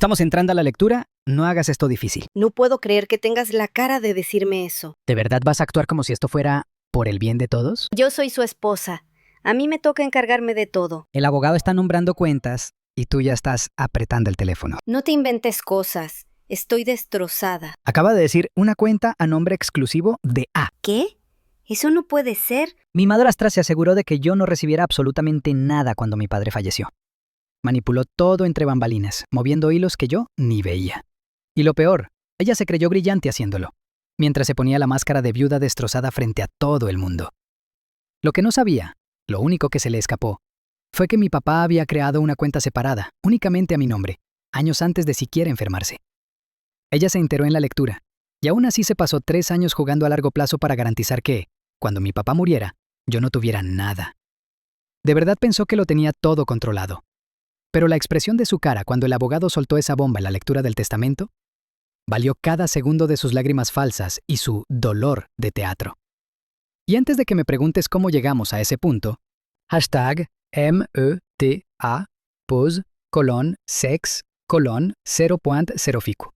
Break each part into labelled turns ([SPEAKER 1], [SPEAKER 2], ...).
[SPEAKER 1] estamos entrando a la lectura, no hagas esto difícil.
[SPEAKER 2] No puedo creer que tengas la cara de decirme eso.
[SPEAKER 1] ¿De verdad vas a actuar como si esto fuera por el bien de todos?
[SPEAKER 2] Yo soy su esposa. A mí me toca encargarme de todo.
[SPEAKER 1] El abogado está nombrando cuentas y tú ya estás apretando el teléfono.
[SPEAKER 2] No te inventes cosas. Estoy destrozada.
[SPEAKER 1] Acaba de decir una cuenta a nombre exclusivo de A.
[SPEAKER 2] ¿Qué? Eso no puede ser.
[SPEAKER 1] Mi madrastra se aseguró de que yo no recibiera absolutamente nada cuando mi padre falleció. Manipuló todo entre bambalinas, moviendo hilos que yo ni veía. Y lo peor, ella se creyó brillante haciéndolo, mientras se ponía la máscara de viuda destrozada frente a todo el mundo. Lo que no sabía, lo único que se le escapó, fue que mi papá había creado una cuenta separada, únicamente a mi nombre, años antes de siquiera enfermarse. Ella se enteró en la lectura, y aún así se pasó 3 años jugando a largo plazo para garantizar que, cuando mi papá muriera, yo no tuviera nada. De verdad pensó que lo tenía todo controlado. Pero la expresión de su cara cuando el abogado soltó esa bomba en la lectura del testamento valió cada segundo de sus lágrimas falsas y su dolor de teatro. Y antes de que me preguntes cómo llegamos a ese punto, #META pos:/sex:0.0ficu.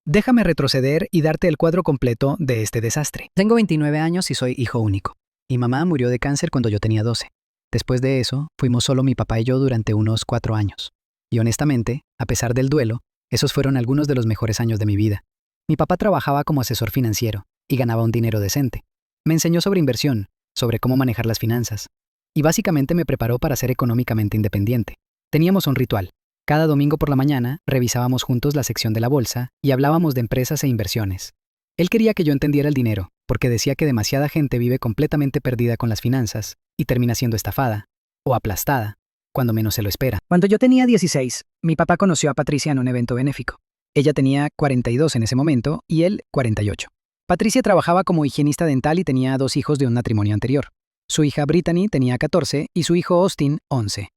[SPEAKER 1] Déjame retroceder y darte el cuadro completo de este desastre. Tengo 29 años y soy hijo único. Mi mamá murió de cáncer cuando yo tenía 12. Después de eso, fuimos solo mi papá y yo durante unos 4 años. Y honestamente, a pesar del duelo, esos fueron algunos de los mejores años de mi vida. Mi papá trabajaba como asesor financiero y ganaba un dinero decente. Me enseñó sobre inversión, sobre cómo manejar las finanzas, y básicamente me preparó para ser económicamente independiente. Teníamos un ritual. Cada domingo por la mañana revisábamos juntos la sección de la bolsa y hablábamos de empresas e inversiones. Él quería que yo entendiera el dinero, porque decía que demasiada gente vive completamente perdida con las finanzas y termina siendo estafada o aplastada cuando menos se lo espera. Cuando yo tenía 16, mi papá conoció a Patricia en un evento benéfico. Ella tenía 42 en ese momento y él 48. Patricia trabajaba como higienista dental y tenía 2 hijos de un matrimonio anterior. Su hija Brittany tenía 14 y su hijo Austin 11.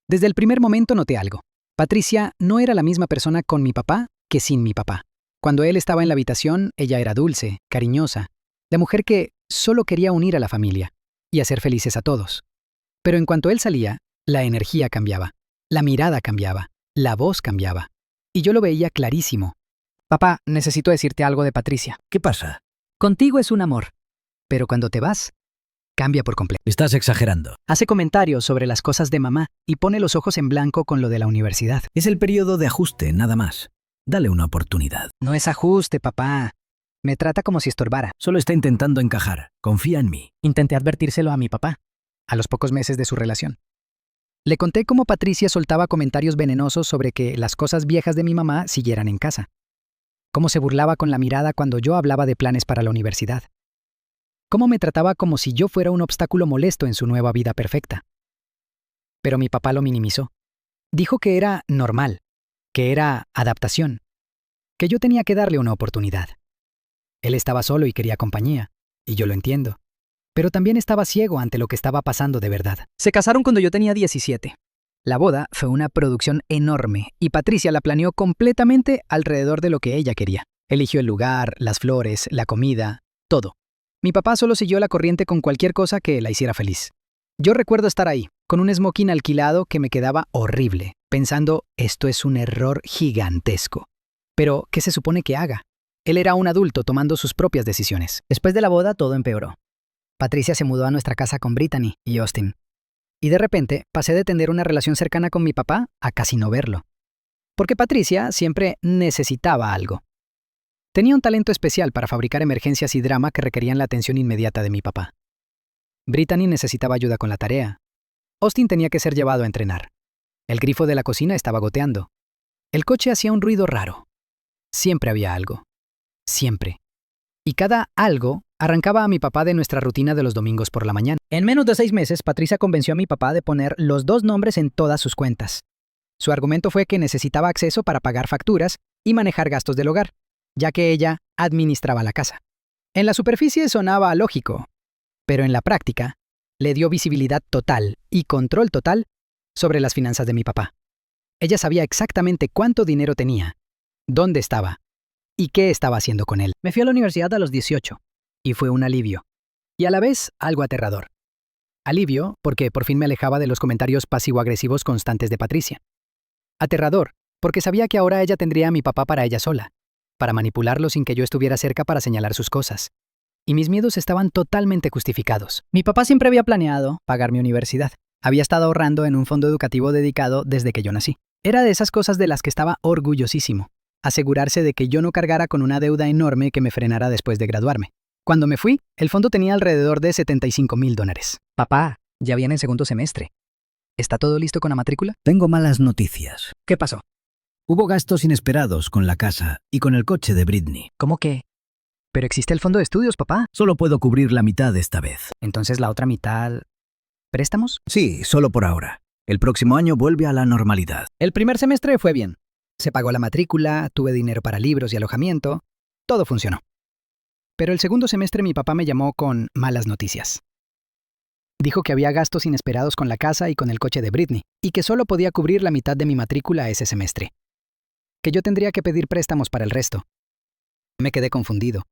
[SPEAKER 1] Desde el primer momento noté algo. Patricia no era la misma persona con mi papá que sin mi papá. Cuando él estaba en la habitación, ella era dulce, cariñosa, la mujer que solo quería unir a la familia y hacer felices a todos. Pero en cuanto él salía, la energía cambiaba, la mirada cambiaba, la voz cambiaba. Y yo lo veía clarísimo. Papá, necesito decirte algo de Patricia.
[SPEAKER 3] ¿Qué pasa?
[SPEAKER 1] Contigo es un amor, pero cuando te vas, cambia por completo.
[SPEAKER 3] Estás exagerando.
[SPEAKER 1] Hace comentarios sobre las cosas de mamá y pone los ojos en blanco con lo de la universidad.
[SPEAKER 3] Es el periodo de ajuste, nada más. Dale una oportunidad.
[SPEAKER 1] No es ajuste, papá. Me trata como si estorbara.
[SPEAKER 3] Solo está intentando encajar. Confía en mí.
[SPEAKER 1] Intenté advertírselo a mi papá, a los pocos meses de su relación. Le conté cómo Patricia soltaba comentarios venenosos sobre que las cosas viejas de mi mamá siguieran en casa. Cómo se burlaba con la mirada cuando yo hablaba de planes para la universidad. Cómo me trataba como si yo fuera un obstáculo molesto en su nueva vida perfecta. Pero mi papá lo minimizó. Dijo que era normal, que era adaptación, que yo tenía que darle una oportunidad. Él estaba solo y quería compañía, y yo lo entiendo. Pero también estaba ciego ante lo que estaba pasando de verdad. Se casaron cuando yo tenía 17. La boda fue una producción enorme y Patricia la planeó completamente alrededor de lo que ella quería. Eligió el lugar, las flores, la comida, todo. Mi papá solo siguió la corriente con cualquier cosa que la hiciera feliz. Yo recuerdo estar ahí, con un smoking alquilado que me quedaba horrible, pensando, esto es un error gigantesco. Pero, ¿qué se supone que haga? Él era un adulto tomando sus propias decisiones. Después de la boda, todo empeoró. Patricia se mudó a nuestra casa con Brittany y Austin. Y de repente, pasé de tener una relación cercana con mi papá a casi no verlo. Porque Patricia siempre necesitaba algo. Tenía un talento especial para fabricar emergencias y drama que requerían la atención inmediata de mi papá. Brittany necesitaba ayuda con la tarea. Austin tenía que ser llevado a entrenar. El grifo de la cocina estaba goteando. El coche hacía un ruido raro. Siempre había algo. Siempre. Y cada algo arrancaba a mi papá de nuestra rutina de los domingos por la mañana. En menos de 6 meses, Patricia convenció a mi papá de poner los 2 nombres en todas sus cuentas. Su argumento fue que necesitaba acceso para pagar facturas y manejar gastos del hogar, ya que ella administraba la casa. En la superficie sonaba lógico, pero en la práctica le dio visibilidad total y control total sobre las finanzas de mi papá. Ella sabía exactamente cuánto dinero tenía, dónde estaba y qué estaba haciendo con él. Me fui a la universidad a los 18 y fue un alivio, y a la vez algo aterrador. Alivio porque por fin me alejaba de los comentarios pasivo-agresivos constantes de Patricia. Aterrador porque sabía que ahora ella tendría a mi papá para ella sola, para manipularlo sin que yo estuviera cerca para señalar sus cosas. Y mis miedos estaban totalmente justificados. Mi papá siempre había planeado pagar mi universidad. Había estado ahorrando en un fondo educativo dedicado desde que yo nací. Era de esas cosas de las que estaba orgullosísimo. Asegurarse de que yo no cargara con una deuda enorme que me frenara después de graduarme. Cuando me fui, el fondo tenía alrededor de $75,000. Papá, ya viene el segundo semestre. ¿Está todo listo con la matrícula?
[SPEAKER 3] Tengo malas noticias.
[SPEAKER 1] ¿Qué pasó?
[SPEAKER 3] Hubo gastos inesperados con la casa y con el coche de Britney.
[SPEAKER 1] ¿Cómo que? Pero existe el fondo de estudios, papá.
[SPEAKER 3] Solo puedo cubrir la mitad esta vez.
[SPEAKER 1] Entonces la otra mitad... ¿Préstamos?
[SPEAKER 3] Sí, solo por ahora. El próximo año vuelve a la normalidad.
[SPEAKER 1] El primer semestre fue bien. Se pagó la matrícula, tuve dinero para libros y alojamiento. Todo funcionó. Pero el segundo semestre mi papá me llamó con malas noticias. Dijo que había gastos inesperados con la casa y con el coche de Britney, y que solo podía cubrir la mitad de mi matrícula ese semestre. Que yo tendría que pedir préstamos para el resto. Me quedé confundido,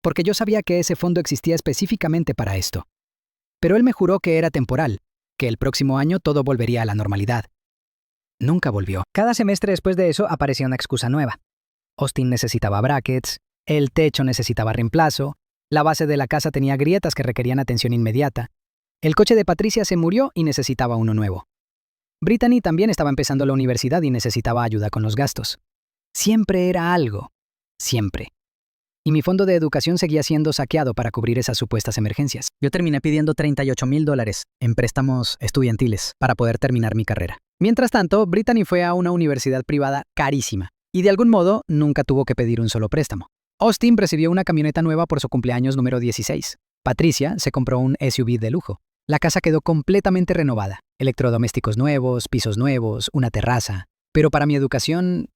[SPEAKER 1] porque yo sabía que ese fondo existía específicamente para esto. Pero él me juró que era temporal, que el próximo año todo volvería a la normalidad. Nunca volvió. Cada semestre después de eso aparecía una excusa nueva. Austin necesitaba brackets, el techo necesitaba reemplazo, la base de la casa tenía grietas que requerían atención inmediata, el coche de Patricia se murió y necesitaba uno nuevo. Brittany también estaba empezando la universidad y necesitaba ayuda con los gastos. Siempre era algo. Siempre. Y mi fondo de educación seguía siendo saqueado para cubrir esas supuestas emergencias. Yo terminé pidiendo $38,000 en préstamos estudiantiles para poder terminar mi carrera. Mientras tanto, Brittany fue a una universidad privada carísima y de algún modo nunca tuvo que pedir un solo préstamo. Austin recibió una camioneta nueva por su cumpleaños número 16. Patricia se compró un SUV de lujo. La casa quedó completamente renovada. Electrodomésticos nuevos, pisos nuevos, una terraza. Pero para mi educación,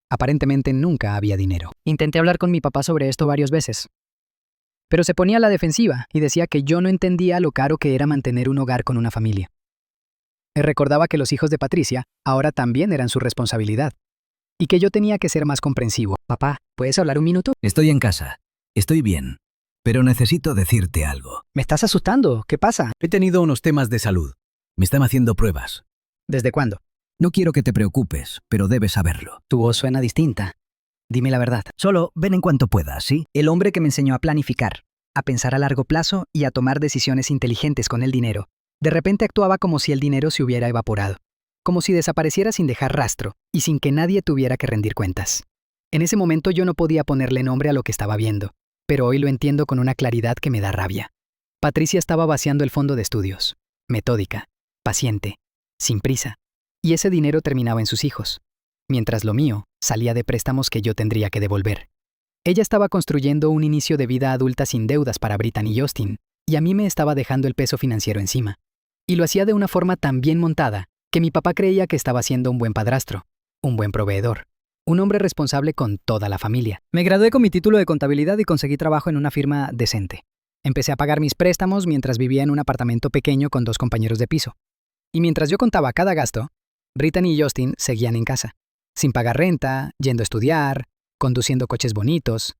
[SPEAKER 1] aparentemente nunca había dinero. Intenté hablar con mi papá sobre esto varias veces. Pero se ponía a la defensiva y decía que yo no entendía lo caro que era mantener un hogar con una familia. Me recordaba que los hijos de Patricia ahora también eran su responsabilidad. Y que yo tenía que ser más comprensivo. Papá, ¿puedes hablar un minuto?
[SPEAKER 3] Estoy en casa. Estoy bien. Pero necesito decirte algo.
[SPEAKER 1] Me estás asustando. ¿Qué pasa?
[SPEAKER 3] He tenido unos temas de salud. Me están haciendo pruebas.
[SPEAKER 1] ¿Desde cuándo?
[SPEAKER 3] No quiero que te preocupes, pero debes saberlo.
[SPEAKER 1] Tu voz suena distinta. Dime la verdad.
[SPEAKER 3] Solo ven en cuanto puedas, ¿sí?
[SPEAKER 1] El hombre que me enseñó a planificar, a pensar a largo plazo y a tomar decisiones inteligentes con el dinero, de repente actuaba como si el dinero se hubiera evaporado. Como si desapareciera sin dejar rastro y sin que nadie tuviera que rendir cuentas. En ese momento yo no podía ponerle nombre a lo que estaba viendo, pero hoy lo entiendo con una claridad que me da rabia. Patricia estaba vaciando el fondo de estudios, metódica, paciente, sin prisa, y ese dinero terminaba en sus hijos, mientras lo mío salía de préstamos que yo tendría que devolver. Ella estaba construyendo un inicio de vida adulta sin deudas para Brittany y Austin, y a mí me estaba dejando el peso financiero encima. Y lo hacía de una forma tan bien montada que mi papá creía que estaba siendo un buen padrastro, un buen proveedor, un hombre responsable con toda la familia. Me gradué con mi título de contabilidad y conseguí trabajo en una firma decente. Empecé a pagar mis préstamos mientras vivía en un apartamento pequeño con 2 compañeros de piso. Y mientras yo contaba cada gasto, Brittany y Austin seguían en casa, sin pagar renta, yendo a estudiar, conduciendo coches bonitos,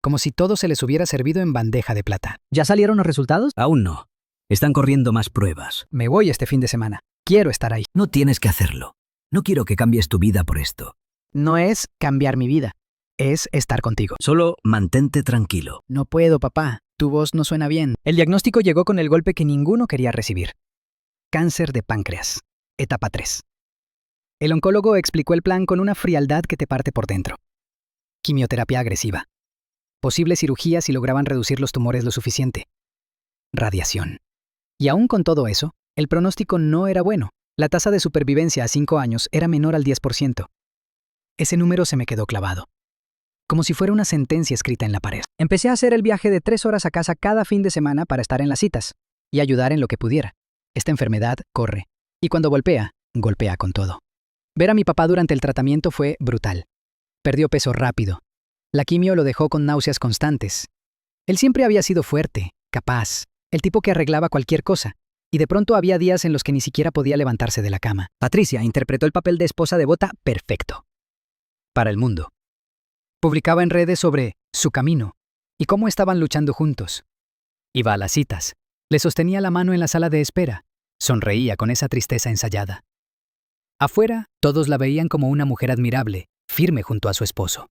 [SPEAKER 1] como si todo se les hubiera servido en bandeja de plata. ¿Ya salieron los resultados?
[SPEAKER 3] Aún no. Están corriendo más pruebas.
[SPEAKER 1] Me voy este fin de semana. Quiero estar ahí.
[SPEAKER 3] No tienes que hacerlo. No quiero que cambies tu vida por esto.
[SPEAKER 1] No es cambiar mi vida, es estar contigo.
[SPEAKER 3] Solo mantente tranquilo.
[SPEAKER 1] No puedo, papá. Tu voz no suena bien. El diagnóstico llegó con el golpe que ninguno quería recibir. Cáncer de páncreas. Etapa 3. El oncólogo explicó el plan con una frialdad que te parte por dentro. Quimioterapia agresiva. Posible cirugía si lograban reducir los tumores lo suficiente. Radiación. Y aún con todo eso, el pronóstico no era bueno. La tasa de supervivencia a 5 años era menor al 10%. Ese número se me quedó clavado. Como si fuera una sentencia escrita en la pared. Empecé a hacer el viaje de 3 horas a casa cada fin de semana para estar en las citas y ayudar en lo que pudiera. Esta enfermedad corre. Y cuando golpea, golpea con todo. Ver a mi papá durante el tratamiento fue brutal. Perdió peso rápido. La quimio lo dejó con náuseas constantes. Él siempre había sido fuerte, capaz, el tipo que arreglaba cualquier cosa. Y de pronto había días en los que ni siquiera podía levantarse de la cama. Patricia interpretó el papel de esposa devota perfecto. Para el mundo. Publicaba en redes sobre su camino y cómo estaban luchando juntos. Iba a las citas, le sostenía la mano en la sala de espera, sonreía con esa tristeza ensayada. Afuera, todos la veían como una mujer admirable, firme junto a su esposo.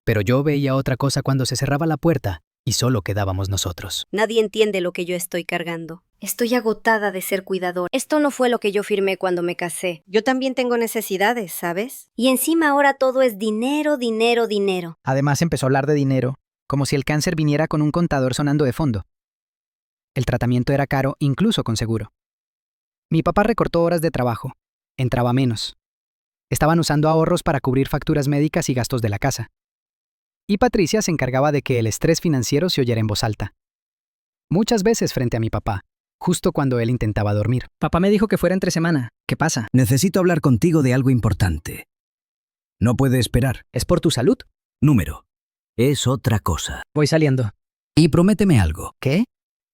[SPEAKER 1] Pero yo veía otra cosa cuando se cerraba la puerta y solo quedábamos nosotros.
[SPEAKER 2] Nadie entiende lo que yo estoy cargando. Estoy agotada de ser cuidadora. Esto no fue lo que yo firmé cuando me casé. Yo también tengo necesidades, ¿sabes? Y encima ahora todo es dinero, dinero, dinero.
[SPEAKER 1] Además empezó a hablar de dinero, como si el cáncer viniera con un contador sonando de fondo. El tratamiento era caro, incluso con seguro. Mi papá recortó horas de trabajo. Entraba menos. Estaban usando ahorros para cubrir facturas médicas y gastos de la casa. Y Patricia se encargaba de que el estrés financiero se oyera en voz alta. Muchas veces frente a mi papá, justo cuando él intentaba dormir. Papá me dijo que fuera entre semana. ¿Qué pasa?
[SPEAKER 3] Necesito hablar contigo de algo importante. No puede esperar.
[SPEAKER 1] ¿Es por tu salud?
[SPEAKER 3] Número. Es otra cosa.
[SPEAKER 1] Voy saliendo.
[SPEAKER 3] Y prométeme algo.
[SPEAKER 1] ¿Qué?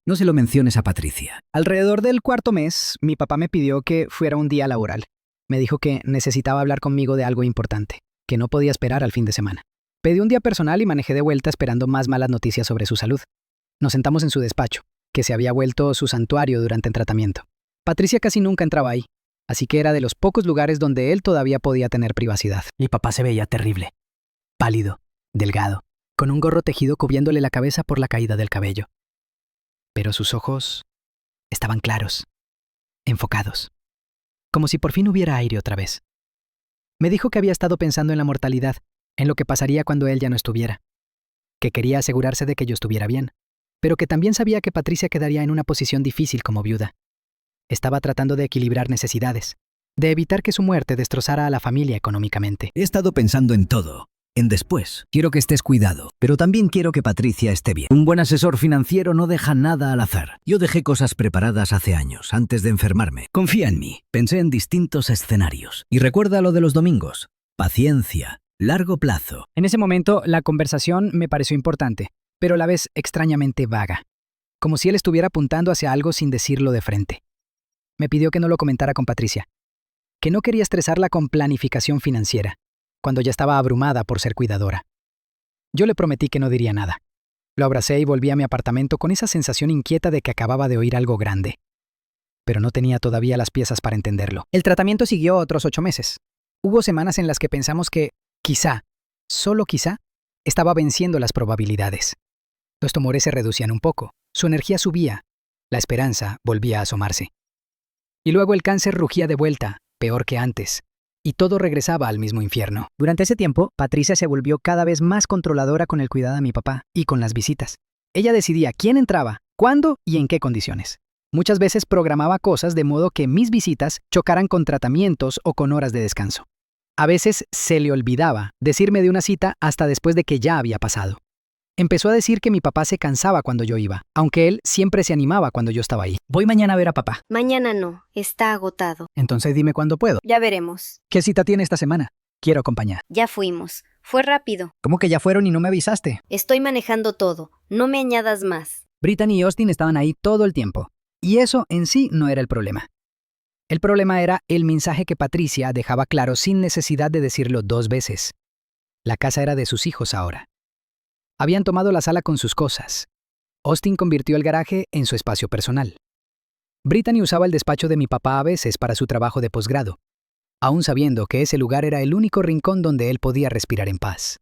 [SPEAKER 3] No se lo menciones a Patricia.
[SPEAKER 1] Alrededor del cuarto mes, mi papá me pidió que fuera un día laboral. Me dijo que necesitaba hablar conmigo de algo importante, que no podía esperar al fin de semana. Pedí un día personal y manejé de vuelta esperando más malas noticias sobre su salud. Nos sentamos en su despacho, que se había vuelto su santuario durante el tratamiento. Patricia casi nunca entraba ahí, así que era de los pocos lugares donde él todavía podía tener privacidad. Mi papá se veía terrible, pálido, delgado, con un gorro tejido cubriéndole la cabeza por la caída del cabello. Pero sus ojos estaban claros, enfocados, como si por fin hubiera aire otra vez. Me dijo que había estado pensando en la mortalidad, en lo que pasaría cuando él ya no estuviera, que quería asegurarse de que yo estuviera bien, pero que también sabía que Patricia quedaría en una posición difícil como viuda. Estaba tratando de equilibrar necesidades, de evitar que su muerte destrozara a la familia económicamente.
[SPEAKER 3] He estado pensando en todo. En después. Quiero que estés cuidado, pero también quiero que Patricia esté bien. Un buen asesor financiero no deja nada al azar. Yo dejé cosas preparadas hace años, antes de enfermarme. Confía en mí. Pensé en distintos escenarios. Y recuerda lo de los domingos. Paciencia. Largo plazo.
[SPEAKER 1] En ese momento, la conversación me pareció importante, pero a la vez extrañamente vaga, como si él estuviera apuntando hacia algo sin decirlo de frente. Me pidió que no lo comentara con Patricia, que no quería estresarla con planificación financiera, cuando ya estaba abrumada por ser cuidadora. Yo le prometí que no diría nada. Lo abracé y volví a mi apartamento con esa sensación inquieta de que acababa de oír algo grande. Pero no tenía todavía las piezas para entenderlo. El tratamiento siguió otros 8 meses. Hubo semanas en las que pensamos que, quizá, solo quizá, estaba venciendo las probabilidades. Los tumores se reducían un poco, su energía subía, la esperanza volvía a asomarse. Y luego el cáncer rugía de vuelta, peor que antes, y todo regresaba al mismo infierno. Durante ese tiempo, Patricia se volvió cada vez más controladora con el cuidado de mi papá y con las visitas. Ella decidía quién entraba, cuándo y en qué condiciones. Muchas veces programaba cosas de modo que mis visitas chocaran con tratamientos o con horas de descanso. A veces se le olvidaba decirme de una cita hasta después de que ya había pasado. Empezó a decir que mi papá se cansaba cuando yo iba, aunque él siempre se animaba cuando yo estaba ahí. Voy mañana a ver a papá.
[SPEAKER 2] Mañana no, está agotado.
[SPEAKER 1] Entonces dime cuándo puedo.
[SPEAKER 2] Ya veremos.
[SPEAKER 1] ¿Qué cita tiene esta semana? Quiero acompañar.
[SPEAKER 2] Ya fuimos. Fue rápido.
[SPEAKER 1] ¿Cómo que ya fueron y no me avisaste?
[SPEAKER 2] Estoy manejando todo. No me añadas más.
[SPEAKER 1] Brittany y Austin estaban ahí todo el tiempo. Y eso en sí no era el problema. El problema era el mensaje que Patricia dejaba claro sin necesidad de decirlo 2 veces. La casa era de sus hijos ahora. Habían tomado la sala con sus cosas. Austin convirtió el garaje en su espacio personal. Brittany usaba el despacho de mi papá a veces para su trabajo de posgrado, aún sabiendo que ese lugar era el único rincón donde él podía respirar en paz.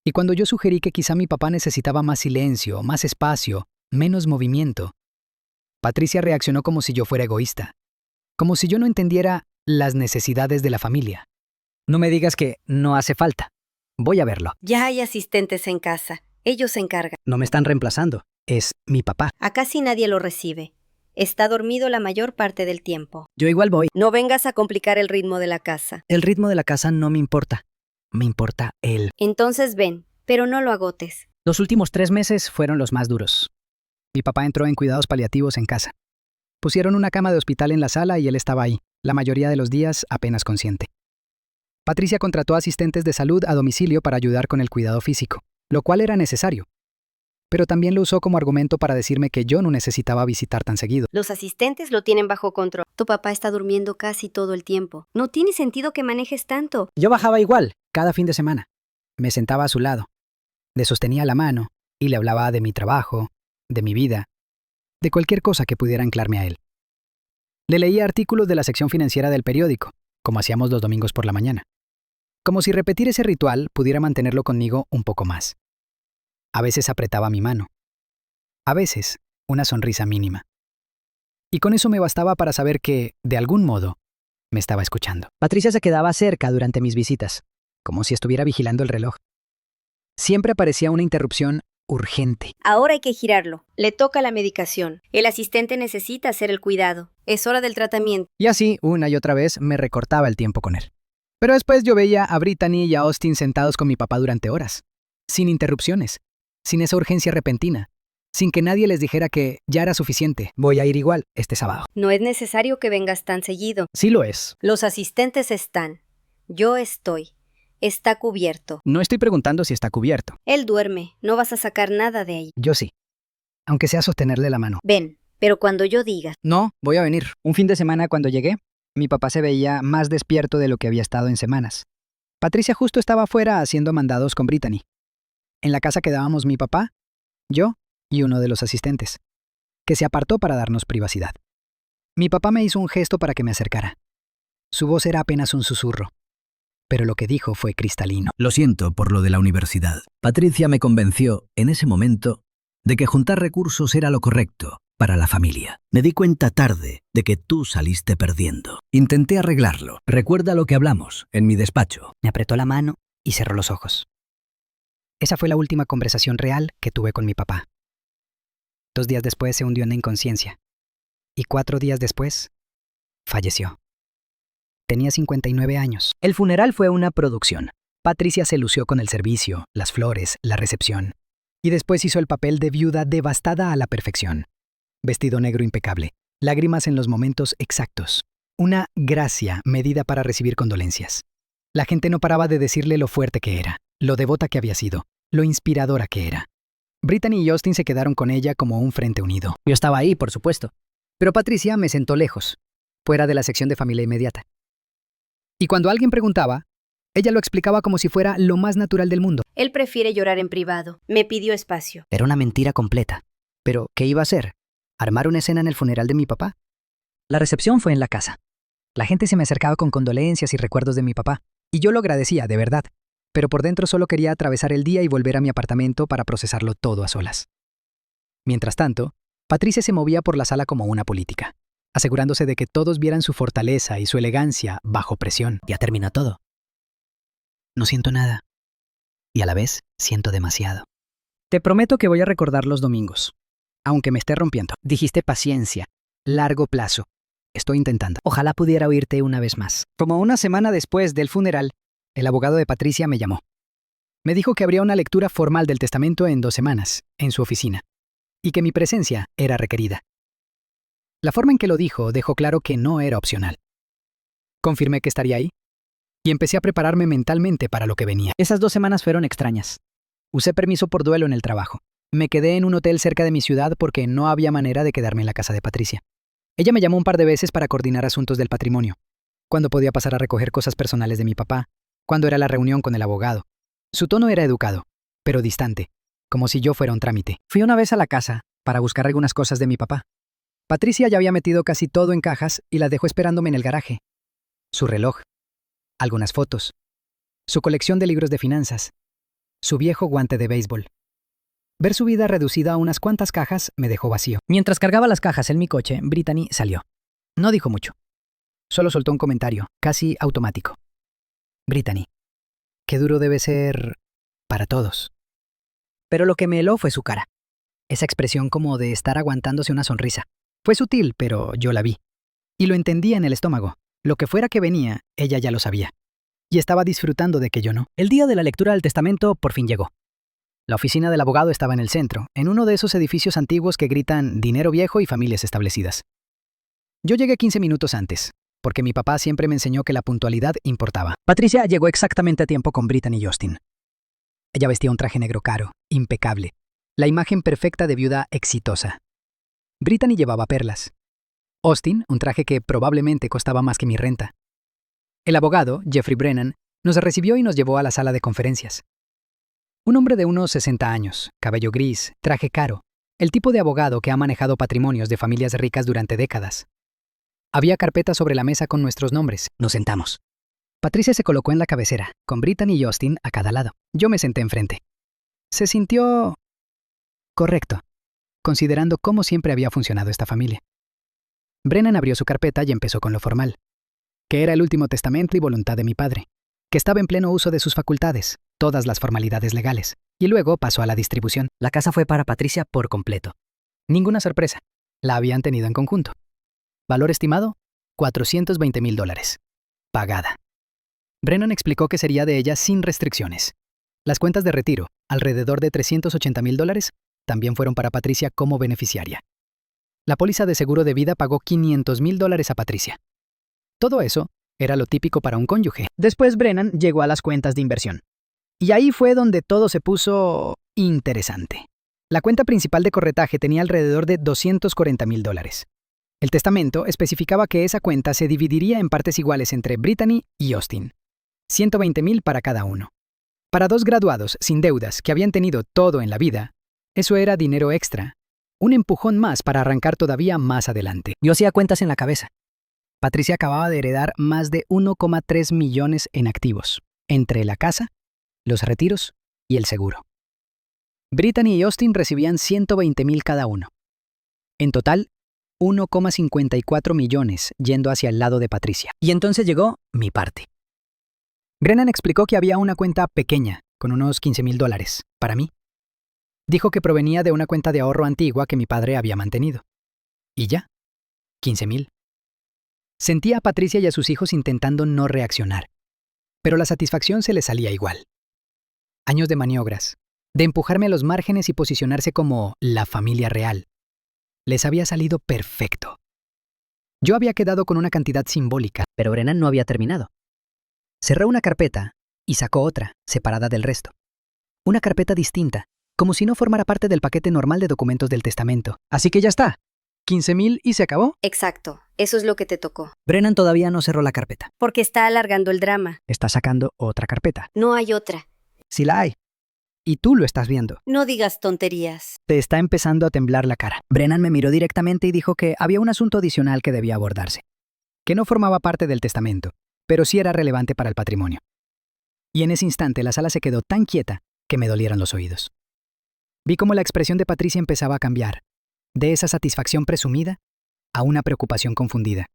[SPEAKER 1] Y cuando yo sugerí que quizá mi papá necesitaba más silencio, más espacio, menos movimiento, Patricia reaccionó como si yo fuera egoísta, como si yo no entendiera las necesidades de la familia. No me digas que no hace falta. Voy a verlo.
[SPEAKER 2] Ya hay asistentes en casa. Ellos se encargan.
[SPEAKER 1] No me están reemplazando. Es mi papá.
[SPEAKER 2] A casi nadie lo recibe. Está dormido la mayor parte del tiempo.
[SPEAKER 1] Yo igual voy.
[SPEAKER 2] No vengas a complicar el ritmo de la casa.
[SPEAKER 1] El ritmo de la casa no me importa. Me importa él.
[SPEAKER 2] Entonces ven, pero no lo agotes.
[SPEAKER 1] Los últimos 3 meses fueron los más duros. Mi papá entró en cuidados paliativos en casa. Pusieron una cama de hospital en la sala y él estaba ahí, la mayoría de los días apenas consciente. Patricia contrató asistentes de salud a domicilio para ayudar con el cuidado físico, lo cual era necesario. Pero también lo usó como argumento para decirme que yo no necesitaba visitar tan seguido.
[SPEAKER 2] Los asistentes lo tienen bajo control. Tu papá está durmiendo casi todo el tiempo. No tiene sentido que manejes tanto.
[SPEAKER 1] Yo bajaba igual, cada fin de semana. Me sentaba a su lado, le sostenía la mano y le hablaba de mi trabajo, de mi vida, de cualquier cosa que pudiera anclarme a él. Le leía artículos de la sección financiera del periódico, como hacíamos los domingos por la mañana. Como si repetir ese ritual pudiera mantenerlo conmigo un poco más. A veces apretaba mi mano. A veces, una sonrisa mínima. Y con eso me bastaba para saber que, de algún modo, me estaba escuchando. Patricia se quedaba cerca durante mis visitas, como si estuviera vigilando el reloj. Siempre aparecía una interrupción urgente.
[SPEAKER 2] Ahora hay que girarlo. Le toca la medicación. El asistente necesita hacer el cuidado. Es hora del tratamiento.
[SPEAKER 1] Y así, una y otra vez, me recortaba el tiempo con él. Pero después yo veía a Brittany y a Austin sentados con mi papá durante horas, sin interrupciones, sin esa urgencia repentina, sin que nadie les dijera que ya era suficiente. Voy a ir igual este sábado.
[SPEAKER 2] No es necesario que vengas tan seguido.
[SPEAKER 1] Sí lo es.
[SPEAKER 2] Los asistentes están. Yo estoy. Está cubierto.
[SPEAKER 1] No estoy preguntando si está cubierto.
[SPEAKER 2] Él duerme. No vas a sacar nada de ahí.
[SPEAKER 1] Yo sí. Aunque sea sostenerle la mano.
[SPEAKER 2] Ven, pero cuando yo diga.
[SPEAKER 1] No, voy a venir. Un fin de semana cuando llegué, mi papá se veía más despierto de lo que había estado en semanas. Patricia justo estaba afuera haciendo mandados con Brittany. En la casa quedábamos mi papá, yo y uno de los asistentes, que se apartó para darnos privacidad. Mi papá me hizo un gesto para que me acercara. Su voz era apenas un susurro, pero lo que dijo fue cristalino.
[SPEAKER 3] Lo siento por lo de la universidad. Patricia me convenció, en ese momento, de que juntar recursos era lo correcto para la familia. Me di cuenta tarde de que tú saliste perdiendo. Intenté arreglarlo. Recuerda lo que hablamos en mi despacho.
[SPEAKER 1] Me apretó la mano y cerró los ojos. Esa fue la última conversación real que tuve con mi papá. 2 días después se hundió en la inconsciencia. Y 4 días después, falleció. Tenía 59 años. El funeral fue una producción. Patricia se lució con el servicio, las flores, la recepción. Y después hizo el papel de viuda devastada a la perfección. Vestido negro impecable, lágrimas en los momentos exactos. Una gracia medida para recibir condolencias. La gente no paraba de decirle lo fuerte que era, lo devota que había sido, lo inspiradora que era. Brittany y Austin se quedaron con ella como un frente unido. Yo estaba ahí, por supuesto. Pero Patricia me sentó lejos, fuera de la sección de familia inmediata. Y cuando alguien preguntaba, ella lo explicaba como si fuera lo más natural del mundo.
[SPEAKER 2] Él prefiere llorar en privado. Me pidió espacio.
[SPEAKER 1] Era una mentira completa. Pero, ¿qué iba a hacer? ¿Armar una escena en el funeral de mi papá? La recepción fue en la casa. La gente se me acercaba con condolencias y recuerdos de mi papá. Y yo lo agradecía, de verdad. Pero por dentro solo quería atravesar el día y volver a mi apartamento para procesarlo todo a solas. Mientras tanto, Patricia se movía por la sala como una política, asegurándose de que todos vieran su fortaleza y su elegancia bajo presión. Ya terminó todo. No siento nada. Y a la vez, siento demasiado. Te prometo que voy a recordar los domingos. Aunque me esté rompiendo. Dijiste paciencia. Largo plazo. Estoy intentando. Ojalá pudiera oírte una vez más. Como una semana después del funeral, el abogado de Patricia me llamó. Me dijo que habría una lectura formal del testamento en 2 semanas, en su oficina, y que mi presencia era requerida. La forma en que lo dijo dejó claro que no era opcional. Confirmé que estaría ahí, y empecé a prepararme mentalmente para lo que venía. Esas 2 semanas fueron extrañas. Usé permiso por duelo en el trabajo. Me quedé en un hotel cerca de mi ciudad porque no había manera de quedarme en la casa de Patricia. Ella me llamó un par de veces para coordinar asuntos del patrimonio, cuando podía pasar a recoger cosas personales de mi papá, cuando era la reunión con el abogado. Su tono era educado, pero distante, como si yo fuera un trámite. Fui una vez a la casa para buscar algunas cosas de mi papá. Patricia ya había metido casi todo en cajas y la dejó esperándome en el garaje. Su reloj, algunas fotos, su colección de libros de finanzas, su viejo guante de béisbol. Ver su vida reducida a unas cuantas cajas me dejó vacío. Mientras cargaba las cajas en mi coche, Brittany salió. No dijo mucho. Solo soltó un comentario, casi automático. Brittany, qué duro debe ser para todos. Pero lo que me heló fue su cara. Esa expresión como de estar aguantándose una sonrisa. Fue sutil, pero yo la vi. Y lo entendía en el estómago. Lo que fuera que venía, ella ya lo sabía. Y estaba disfrutando de que yo no. El día de la lectura del testamento por fin llegó. La oficina del abogado estaba en el centro, en uno de esos edificios antiguos que gritan dinero viejo y familias establecidas. Yo llegué 15 minutos antes, porque mi papá siempre me enseñó que la puntualidad importaba. Patricia llegó exactamente a tiempo con Brittany y Austin. Ella vestía un traje negro caro, impecable, la imagen perfecta de viuda exitosa. Brittany llevaba perlas. Austin, un traje que probablemente costaba más que mi renta. El abogado, Jeffrey Brennan, nos recibió y nos llevó a la sala de conferencias. Un hombre de unos 60 años, cabello gris, traje caro, el tipo de abogado que ha manejado patrimonios de familias ricas durante décadas. Había carpetas sobre la mesa con nuestros nombres. Nos sentamos. Patricia se colocó en la cabecera, con Brittany y Austin a cada lado. Yo me senté enfrente. Se sintió correcto, considerando cómo siempre había funcionado esta familia. Brennan abrió su carpeta y empezó con lo formal, que era el último testamento y voluntad de mi padre, que estaba en pleno uso de sus facultades, todas las formalidades legales, y luego pasó a la distribución. La casa fue para Patricia por completo. Ninguna sorpresa. La habían tenido en conjunto. Valor estimado, $420,000. Pagada. Brennan explicó que sería de ella sin restricciones. Las cuentas de retiro, alrededor de $380,000, también fueron para Patricia como beneficiaria. La póliza de seguro de vida pagó $500,000 a Patricia. Todo eso era lo típico para un cónyuge. Después Brennan llegó a las cuentas de inversión. Y ahí fue donde todo se puso interesante. La cuenta principal de corretaje tenía alrededor de $240,000. El testamento especificaba que esa cuenta se dividiría en partes iguales entre Brittany y Austin. $120,000 para cada uno. Para dos graduados sin deudas que habían tenido todo en la vida, eso era dinero extra. Un empujón más para arrancar todavía más adelante. Yo hacía cuentas en la cabeza. Patricia acababa de heredar más de 1,3 millones en activos, entre la casa, los retiros y el seguro. Brittany y Austin recibían $120,000 cada uno. En total, 1,54 millones yendo hacia el lado de Patricia. Y entonces llegó mi parte. Brennan explicó que había una cuenta pequeña, con unos $15,000, para mí. Dijo que provenía de una cuenta de ahorro antigua que mi padre había mantenido. Y ya, $15,000. Sentía a Patricia y a sus hijos intentando no reaccionar, pero la satisfacción se les salía igual. Años de maniobras, de empujarme a los márgenes y posicionarse como la familia real. Les había salido perfecto. Yo había quedado con una cantidad simbólica, pero Brennan no había terminado. Cerró una carpeta y sacó otra, separada del resto. Una carpeta distinta, como si no formara parte del paquete normal de documentos del testamento. Así que ya está. $15,000 y se acabó.
[SPEAKER 2] Exacto, eso es lo que te tocó.
[SPEAKER 1] Brennan todavía no cerró la carpeta.
[SPEAKER 2] Porque está alargando el drama.
[SPEAKER 1] Está sacando otra carpeta.
[SPEAKER 2] No hay otra.
[SPEAKER 1] Sí la hay. Y tú lo estás viendo.
[SPEAKER 2] No digas tonterías.
[SPEAKER 1] Te está empezando a temblar la cara. Brennan me miró directamente y dijo que había un asunto adicional que debía abordarse. Que no formaba parte del testamento, pero sí era relevante para el patrimonio. Y en ese instante la sala se quedó tan quieta que me dolieron los oídos. Vi cómo la expresión de Patricia empezaba a cambiar, de esa satisfacción presumida a una preocupación confundida,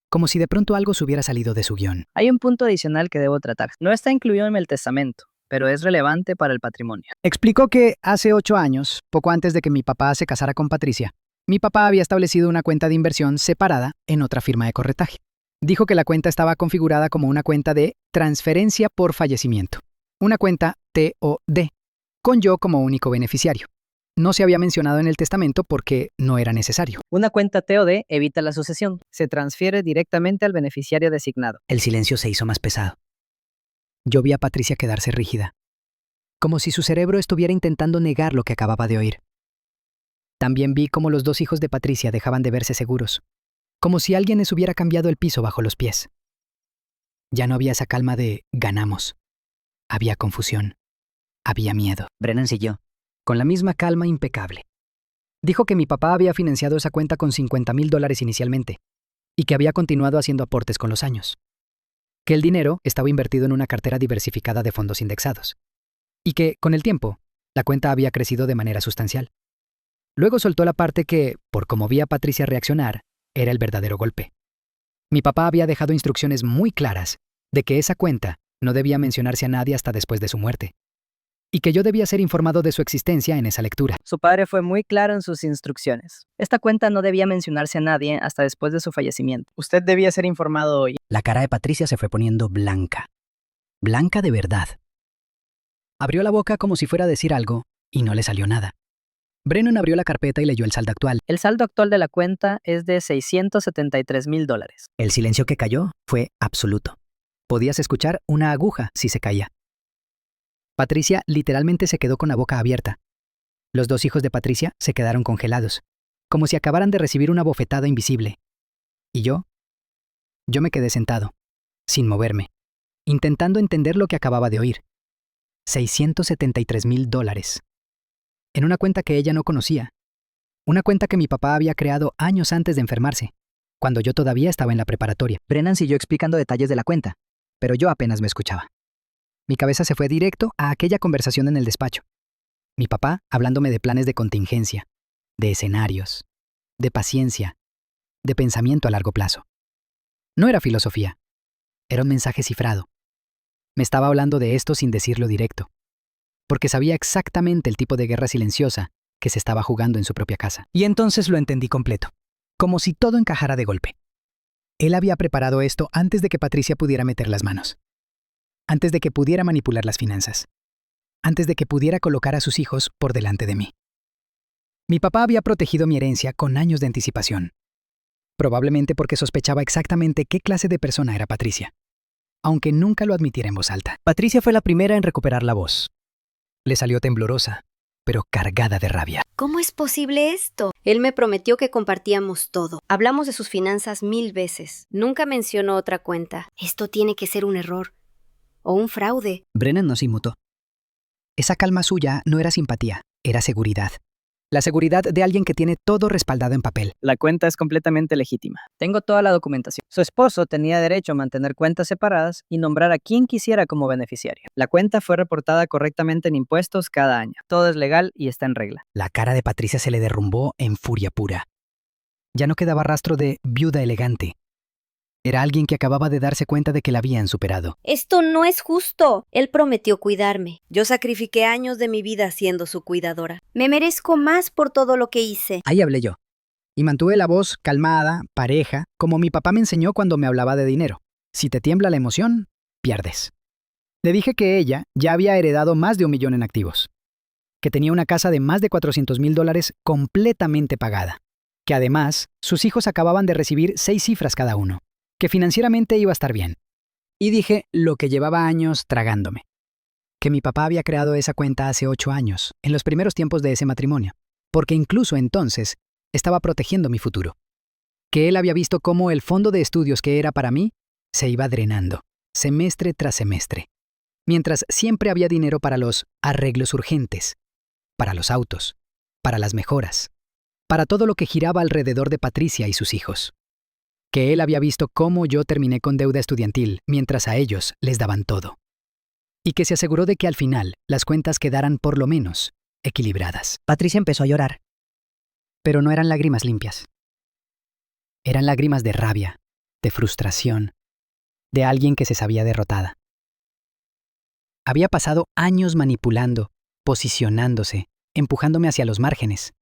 [SPEAKER 1] como si de pronto algo se hubiera salido de su guión.
[SPEAKER 4] Hay un punto adicional que debo tratar. No está incluido en el testamento, pero es relevante para el patrimonio.
[SPEAKER 1] Explicó que hace 8 años, poco antes de que mi papá se casara con Patricia, mi papá había establecido una cuenta de inversión separada en otra firma de corretaje. Dijo que la cuenta estaba configurada como una cuenta de transferencia por fallecimiento, una cuenta TOD, con yo como único beneficiario. No se había mencionado en el testamento porque no era necesario.
[SPEAKER 4] Una cuenta TOD evita la sucesión. Se transfiere directamente al beneficiario designado.
[SPEAKER 1] El silencio se hizo más pesado. Yo vi a Patricia quedarse rígida, como si su cerebro estuviera intentando negar lo que acababa de oír. También vi cómo los dos hijos de Patricia dejaban de verse seguros, como si alguien les hubiera cambiado el piso bajo los pies. Ya no había esa calma de ganamos. Había confusión. Había miedo. Brennan siguió, con la misma calma impecable. Dijo que mi papá había financiado esa cuenta con $50,000 inicialmente y que había continuado haciendo aportes con los años. Que el dinero estaba invertido en una cartera diversificada de fondos indexados y que, con el tiempo, la cuenta había crecido de manera sustancial. Luego soltó la parte que, por como vi a Patricia reaccionar, era el verdadero golpe. Mi papá había dejado instrucciones muy claras de que esa cuenta no debía mencionarse a nadie hasta después de su muerte, y que yo debía ser informado de su existencia en esa lectura.
[SPEAKER 4] Su padre fue muy claro en sus instrucciones. Esta cuenta no debía mencionarse a nadie hasta después de su fallecimiento. Usted debía ser informado hoy.
[SPEAKER 1] La cara de Patricia se fue poniendo blanca. Blanca de verdad. Abrió la boca como si fuera a decir algo, y no le salió nada. Brennan abrió la carpeta y leyó el saldo actual.
[SPEAKER 4] El saldo actual de la cuenta es de $673,000.
[SPEAKER 1] El silencio que cayó fue absoluto. Podías escuchar una aguja si se caía. Patricia literalmente se quedó con la boca abierta. Los dos hijos de Patricia se quedaron congelados, como si acabaran de recibir una bofetada invisible. Y yo me quedé sentado, sin moverme, intentando entender lo que acababa de oír. $673,000. En una cuenta que ella no conocía. Una cuenta que mi papá había creado años antes de enfermarse, cuando yo todavía estaba en la preparatoria. Brennan siguió explicando detalles de la cuenta. pero yo apenas me escuchaba. Mi cabeza se fue directo a aquella conversación en el despacho. Mi papá hablándome de planes de contingencia, de escenarios, de paciencia, de pensamiento a largo plazo. No era filosofía, era un mensaje cifrado. Me estaba hablando de esto sin decirlo directo, porque sabía exactamente el tipo de guerra silenciosa que se estaba jugando en su propia casa. Y entonces lo entendí completo, como si todo encajara de golpe. Él había preparado esto antes de que Patricia pudiera meter las manos, antes de que pudiera manipular las finanzas, antes de que pudiera colocar a sus hijos por delante de mí. Mi papá había protegido mi herencia con años de anticipación, probablemente porque sospechaba exactamente qué clase de persona era Patricia, aunque nunca lo admitiera en voz alta. Patricia fue la primera en recuperar la voz. Le salió temblorosa, pero cargada de rabia.
[SPEAKER 2] ¿Cómo es posible esto? Él me prometió que compartíamos todo. Hablamos de sus finanzas 1000 veces. Nunca mencionó otra cuenta. Esto tiene que ser un error. O un fraude.
[SPEAKER 1] Brennan nos inmutó. Esa calma suya no era simpatía, era seguridad. La seguridad de alguien que tiene todo respaldado en papel.
[SPEAKER 4] La cuenta es completamente legítima. Tengo toda la documentación. Su esposo tenía derecho a mantener cuentas separadas y nombrar a quien quisiera como beneficiario. La cuenta fue reportada correctamente en impuestos cada año. Todo es legal y está en regla.
[SPEAKER 1] La cara de Patricia se le derrumbó en furia pura. Ya no quedaba rastro de viuda elegante. Era alguien que acababa de darse cuenta de que la habían superado.
[SPEAKER 2] Esto no es justo. Él prometió cuidarme. Yo sacrifiqué años de mi vida siendo su cuidadora. Me merezco más por todo lo que hice.
[SPEAKER 1] Ahí hablé yo. Y mantuve la voz calmada, pareja, como mi papá me enseñó cuando me hablaba de dinero. Si te tiembla la emoción, pierdes. Le dije que ella ya había heredado más de 1 millón en activos. Que tenía una casa de más de $400,000 completamente pagada. Que además, sus hijos acababan de recibir 6 cifras cada uno. Que financieramente iba a estar bien. Y dije lo que llevaba años tragándome. Que mi papá había creado esa cuenta hace 8 años, en los primeros tiempos de ese matrimonio, porque incluso entonces estaba protegiendo mi futuro. Que él había visto cómo el fondo de estudios que era para mí se iba drenando, semestre tras semestre, mientras siempre había dinero para los arreglos urgentes, para los autos, para las mejoras, para todo lo que giraba alrededor de Patricia y sus hijos. Que él había visto cómo yo terminé con deuda estudiantil mientras a ellos les daban todo. Y que se aseguró de que al final las cuentas quedaran por lo menos equilibradas. Patricia empezó a llorar. Pero no eran lágrimas limpias. Eran lágrimas de rabia, de frustración, de alguien que se sabía derrotada. Había pasado años manipulando, posicionándose, empujándome hacia los márgenes.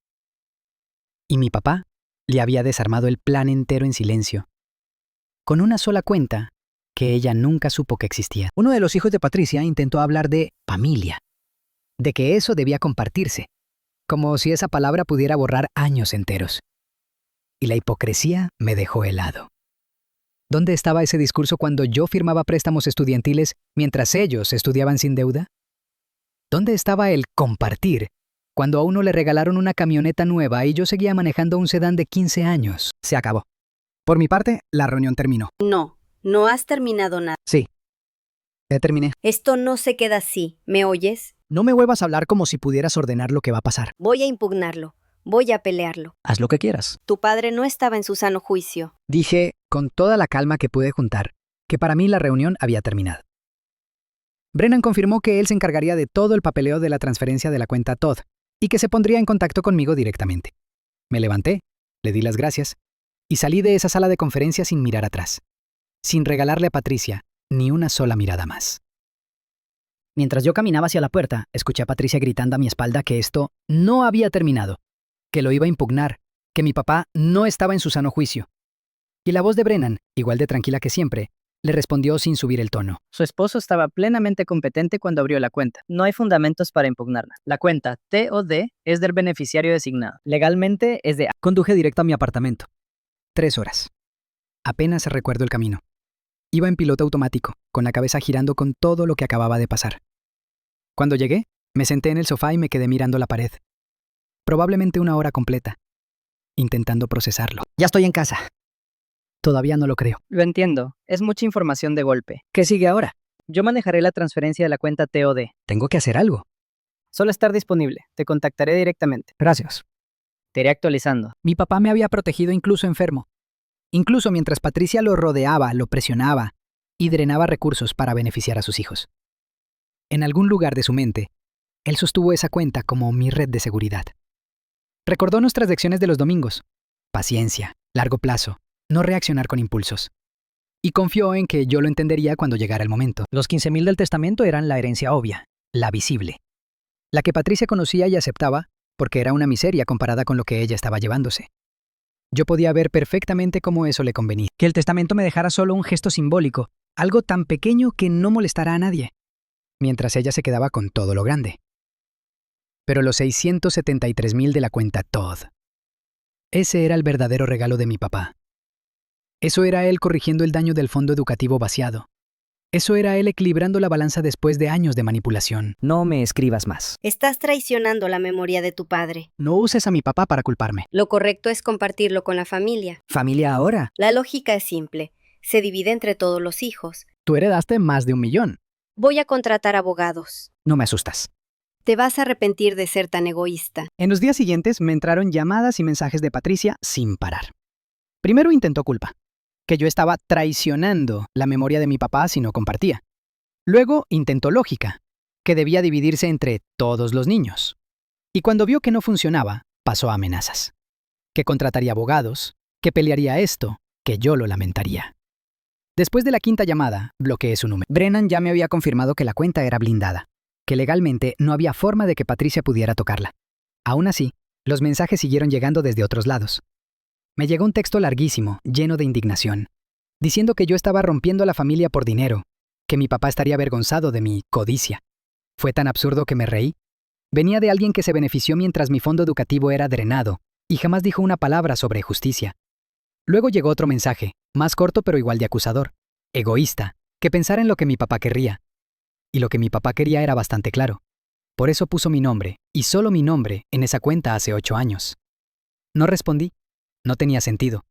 [SPEAKER 1] Y mi papá le había desarmado el plan entero en silencio, con una sola cuenta que ella nunca supo que existía. Uno de los hijos de Patricia intentó hablar de familia, de que eso debía compartirse, como si esa palabra pudiera borrar años enteros. Y la hipocresía me dejó helado. ¿Dónde estaba ese discurso cuando yo firmaba préstamos estudiantiles mientras ellos estudiaban sin deuda? ¿Dónde estaba el compartir cuando a uno le regalaron una camioneta nueva y yo seguía manejando un sedán de 15 años? Se acabó. Por mi parte, la reunión terminó.
[SPEAKER 2] No, no has terminado nada.
[SPEAKER 1] Sí. Ya terminé.
[SPEAKER 2] Esto no se queda así. ¿Me oyes?
[SPEAKER 1] No me vuelvas a hablar como si pudieras ordenar lo que va a pasar.
[SPEAKER 2] Voy a impugnarlo. Voy a pelearlo.
[SPEAKER 1] Haz lo que quieras.
[SPEAKER 2] Tu padre no estaba en su sano juicio.
[SPEAKER 1] Dije, con toda la calma que pude juntar, que para mí la reunión había terminado. Brennan confirmó que él se encargaría de todo el papeleo de la transferencia de la cuenta Todd y que se pondría en contacto conmigo directamente. Me levanté, le di las gracias y salí de esa sala de conferencias sin mirar atrás, sin regalarle a Patricia ni una sola mirada más. Mientras yo caminaba hacia la puerta, escuché a Patricia gritando a mi espalda que esto no había terminado, que lo iba a impugnar, que mi papá no estaba en su sano juicio. Y la voz de Brennan, igual de tranquila que siempre, le respondió sin subir el tono.
[SPEAKER 4] Su esposo estaba plenamente competente cuando abrió la cuenta. No hay fundamentos para impugnarla. La cuenta TOD es del beneficiario designado. Legalmente es de A.
[SPEAKER 1] Conduje directo a mi apartamento. 3 horas. Apenas recuerdo el camino. Iba en piloto automático, con la cabeza girando con todo lo que acababa de pasar. Cuando llegué, me senté en el sofá y me quedé mirando la pared. Probablemente 1 hora completa, intentando procesarlo. Ya estoy en casa. Todavía no lo creo.
[SPEAKER 4] Lo entiendo. Es mucha información de golpe.
[SPEAKER 1] ¿Qué sigue ahora?
[SPEAKER 4] Yo manejaré la transferencia de la cuenta TOD.
[SPEAKER 1] Tengo que hacer algo.
[SPEAKER 4] Solo estar disponible. Te contactaré directamente.
[SPEAKER 1] Gracias.
[SPEAKER 4] Te iré actualizando.
[SPEAKER 1] Mi papá me había protegido incluso enfermo. Incluso mientras Patricia lo rodeaba, lo presionaba, y drenaba recursos para beneficiar a sus hijos. En algún lugar de su mente, él sostuvo esa cuenta como mi red de seguridad. Recordó nuestras lecciones de los domingos: paciencia, largo plazo, no reaccionar con impulsos. Y confió en que yo lo entendería cuando llegara el momento. Los 15,000 del testamento eran la herencia obvia, la visible, la que Patricia conocía y aceptaba porque era una miseria comparada con lo que ella estaba llevándose. Yo podía ver perfectamente cómo eso le convenía. Que el testamento me dejara solo un gesto simbólico, algo tan pequeño que no molestara a nadie, mientras ella se quedaba con todo lo grande. Pero los 673,000 de la cuenta Todd, ese era el verdadero regalo de mi papá. Eso era él corrigiendo el daño del fondo educativo vaciado. Eso era él equilibrando la balanza después de años de manipulación.
[SPEAKER 3] No me escribas más.
[SPEAKER 2] Estás traicionando la memoria de tu padre.
[SPEAKER 1] No uses a mi papá para culparme.
[SPEAKER 2] Lo correcto es compartirlo con la familia.
[SPEAKER 3] ¿Familia ahora?
[SPEAKER 2] La lógica es simple. Se divide entre todos los hijos.
[SPEAKER 1] Tú heredaste más de 1,000,000.
[SPEAKER 2] Voy a contratar abogados.
[SPEAKER 1] No me asustas.
[SPEAKER 2] Te vas a arrepentir de ser tan egoísta.
[SPEAKER 1] En los días siguientes me entraron llamadas y mensajes de Patricia sin parar. Primero intentó culpa, que yo estaba traicionando la memoria de mi papá si no compartía. Luego intentó lógica, que debía dividirse entre todos los niños. Y cuando vio que no funcionaba, pasó a amenazas. Que contrataría abogados, que pelearía esto, que yo lo lamentaría. Después de la quinta llamada, bloqueé su número. Brennan ya me había confirmado que la cuenta era blindada, que legalmente no había forma de que Patricia pudiera tocarla. Aún así, los mensajes siguieron llegando desde otros lados. Me llegó un texto larguísimo, lleno de indignación, diciendo que yo estaba rompiendo a la familia por dinero, que mi papá estaría avergonzado de mi codicia. Fue tan absurdo que me reí. Venía de alguien que se benefició mientras mi fondo educativo era drenado, y jamás dijo una palabra sobre justicia. Luego llegó otro mensaje, más corto pero igual de acusador, egoísta, que pensara en lo que mi papá querría. Y lo que mi papá quería era bastante claro. Por eso puso mi nombre, y solo mi nombre, en esa cuenta hace 8 años. No respondí. No tenía sentido.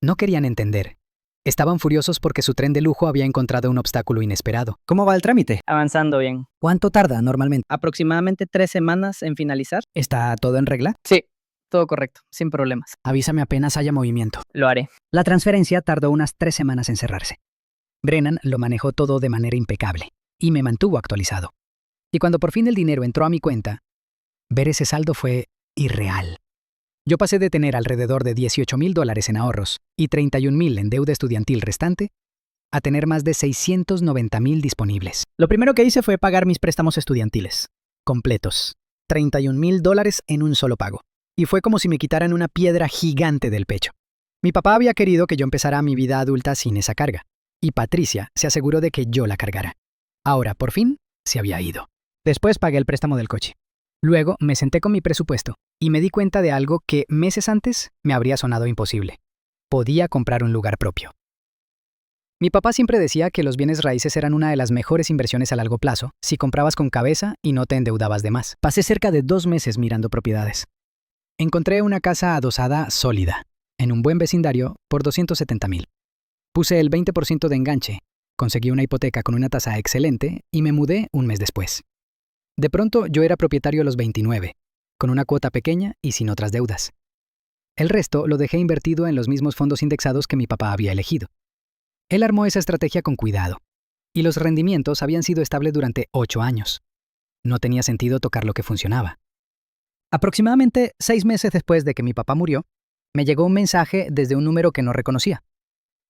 [SPEAKER 1] No querían entender. Estaban furiosos porque su tren de lujo había encontrado un obstáculo inesperado. ¿Cómo va el trámite?
[SPEAKER 4] Avanzando bien.
[SPEAKER 1] ¿Cuánto tarda normalmente?
[SPEAKER 4] Aproximadamente 3 semanas en finalizar.
[SPEAKER 1] ¿Está todo en regla?
[SPEAKER 4] Sí, todo correcto, sin problemas.
[SPEAKER 1] Avísame apenas haya movimiento.
[SPEAKER 4] Lo haré.
[SPEAKER 1] La transferencia tardó unas 3 semanas en cerrarse. Brennan lo manejó todo de manera impecable y me mantuvo actualizado. Y cuando por fin el dinero entró a mi cuenta, ver ese saldo fue irreal. Yo pasé de tener alrededor de $18,000 en ahorros y 31,000 en deuda estudiantil restante a tener más de 690,000 disponibles. Lo primero que hice fue pagar mis préstamos estudiantiles, completos, $31,000 en un solo pago. Y fue como si me quitaran una piedra gigante del pecho. Mi papá había querido que yo empezara mi vida adulta sin esa carga, y Patricia se aseguró de que yo la cargara. Ahora, por fin, se había ido. Después pagué el préstamo del coche. Luego me senté con mi presupuesto y me di cuenta de algo que meses antes me habría sonado imposible. Podía comprar un lugar propio. Mi papá siempre decía que los bienes raíces eran una de las mejores inversiones a largo plazo si comprabas con cabeza y no te endeudabas de más. Pasé cerca de 2 meses mirando propiedades. Encontré una casa adosada sólida, en un buen vecindario, por 270,000. Puse el 20% de enganche, conseguí una hipoteca con una tasa excelente y me mudé un mes después. De pronto yo era propietario a los 29, con una cuota pequeña y sin otras deudas. El resto lo dejé invertido en los mismos fondos indexados que mi papá había elegido. Él armó esa estrategia con cuidado, y los rendimientos habían sido estables durante 8 años. No tenía sentido tocar lo que funcionaba. Aproximadamente 6 meses después de que mi papá murió, me llegó un mensaje desde un número que no reconocía.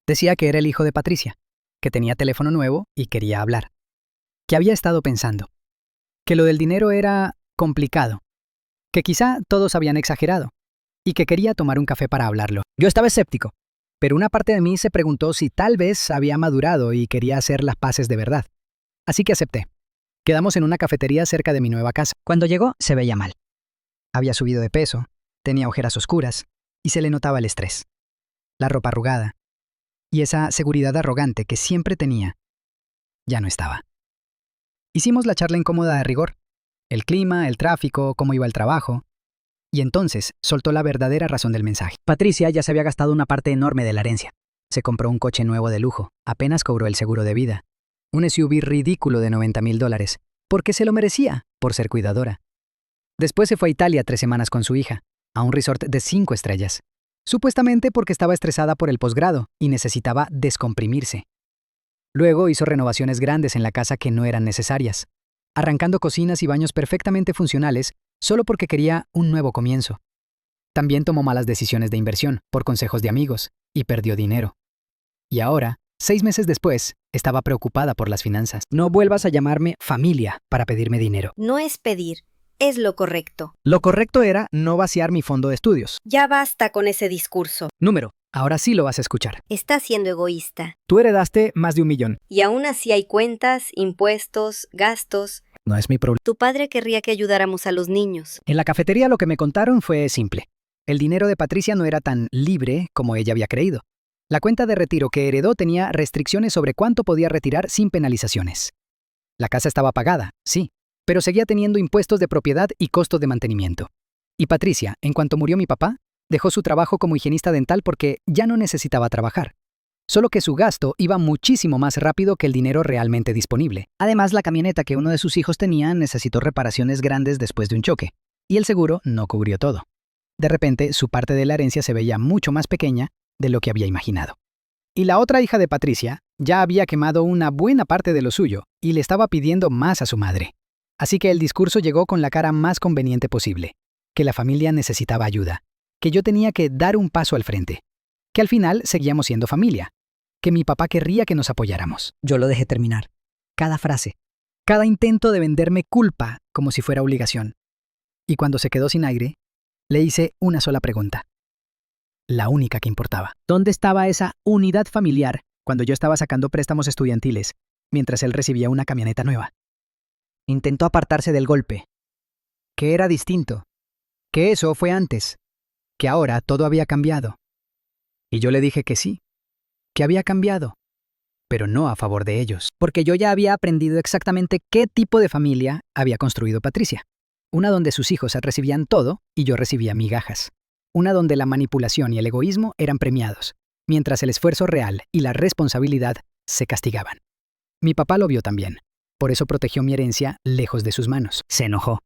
[SPEAKER 1] Decía que era el hijo de Patricia, que tenía teléfono nuevo y quería hablar. Que había estado pensando. Que lo del dinero era complicado. Que quizá todos habían exagerado. Y que quería tomar un café para hablarlo. Yo estaba escéptico, pero una parte de mí se preguntó si tal vez había madurado y quería hacer las paces de verdad. Así que acepté. Quedamos en una cafetería cerca de mi nueva casa. Cuando llegó, se veía mal. Había subido de peso, tenía ojeras oscuras y se le notaba el estrés. La ropa arrugada y esa seguridad arrogante que siempre tenía ya no estaba. Hicimos la charla incómoda de rigor. El clima, el tráfico, cómo iba el trabajo. Y entonces soltó la verdadera razón del mensaje. Patricia ya se había gastado una parte enorme de la herencia. Se compró un coche nuevo de lujo, apenas cobró el seguro de vida. Un SUV ridículo de $90,000, porque se lo merecía por ser cuidadora. Después se fue a Italia 3 semanas con su hija, a un resort de 5 estrellas. Supuestamente porque estaba estresada por el posgrado y necesitaba descomprimirse. Luego hizo renovaciones grandes en la casa que no eran necesarias, arrancando cocinas y baños perfectamente funcionales solo porque quería un nuevo comienzo. También tomó malas decisiones de inversión por consejos de amigos y perdió dinero. Y ahora, 6 meses después, estaba preocupada por las finanzas. No vuelvas a llamarme familia para pedirme dinero.
[SPEAKER 2] No es pedir, es lo correcto.
[SPEAKER 1] Lo correcto era no vaciar mi fondo de estudios.
[SPEAKER 2] Ya basta con ese discurso.
[SPEAKER 1] Número, ahora sí lo vas a escuchar.
[SPEAKER 2] Estás siendo egoísta.
[SPEAKER 1] Tú heredaste más de 1 millón.
[SPEAKER 2] Y aún así hay cuentas, impuestos, gastos.
[SPEAKER 1] No es mi problema.
[SPEAKER 2] Tu padre querría que ayudáramos a los niños.
[SPEAKER 1] En la cafetería lo que me contaron fue simple. El dinero de Patricia no era tan libre como ella había creído. La cuenta de retiro que heredó tenía restricciones sobre cuánto podía retirar sin penalizaciones. La casa estaba pagada, sí, pero seguía teniendo impuestos de propiedad y costos de mantenimiento. Y Patricia, en cuanto murió mi papá, dejó su trabajo como higienista dental porque ya no necesitaba trabajar. Solo que su gasto iba muchísimo más rápido que el dinero realmente disponible. Además, la camioneta que uno de sus hijos tenía necesitó reparaciones grandes después de un choque, y el seguro no cubrió todo. De repente, su parte de la herencia se veía mucho más pequeña de lo que había imaginado. Y la otra hija de Patricia ya había quemado una buena parte de lo suyo y le estaba pidiendo más a su madre. Así que el discurso llegó con la cara más conveniente posible, que la familia necesitaba ayuda, que yo tenía que dar un paso al frente, que al final seguíamos siendo familia, que mi papá querría que nos apoyáramos. Yo lo dejé terminar. Cada frase, cada intento de venderme culpa como si fuera obligación. Y cuando se quedó sin aire, le hice una sola pregunta. La única que importaba. ¿Dónde estaba esa unidad familiar cuando yo estaba sacando préstamos estudiantiles, mientras él recibía una camioneta nueva? Intentó apartarse del golpe. Que era distinto. Que eso fue antes. Que ahora todo había cambiado. Y yo le dije que sí. Que había cambiado. Pero no a favor de ellos. Porque yo ya había aprendido exactamente qué tipo de familia había construido Patricia. Una donde sus hijos recibían todo y yo recibía migajas. Una donde la manipulación y el egoísmo eran premiados, mientras el esfuerzo real y la responsabilidad se castigaban. Mi papá lo vio también. Por eso protegió mi herencia lejos de sus manos. Se enojó.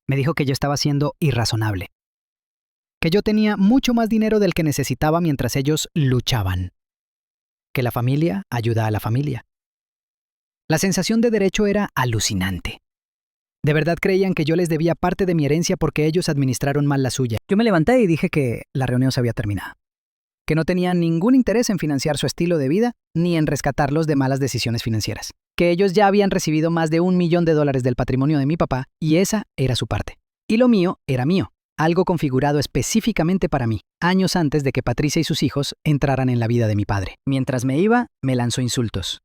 [SPEAKER 1] Me dijo que yo estaba siendo irrazonable. Que yo tenía mucho más dinero del que necesitaba mientras ellos luchaban. Que la familia ayuda a la familia. La sensación de derecho era alucinante. De verdad creían que yo les debía parte de mi herencia porque ellos administraron mal la suya. Yo me levanté y dije que la reunión se había terminado. Que no tenían ningún interés en financiar su estilo de vida ni en rescatarlos de malas decisiones financieras. Que ellos ya habían recibido más de $1 millón del patrimonio de mi papá y esa era su parte. Y lo mío era mío, algo configurado específicamente para mí, años antes de que Patricia y sus hijos entraran en la vida de mi padre. Mientras me iba, me lanzó insultos.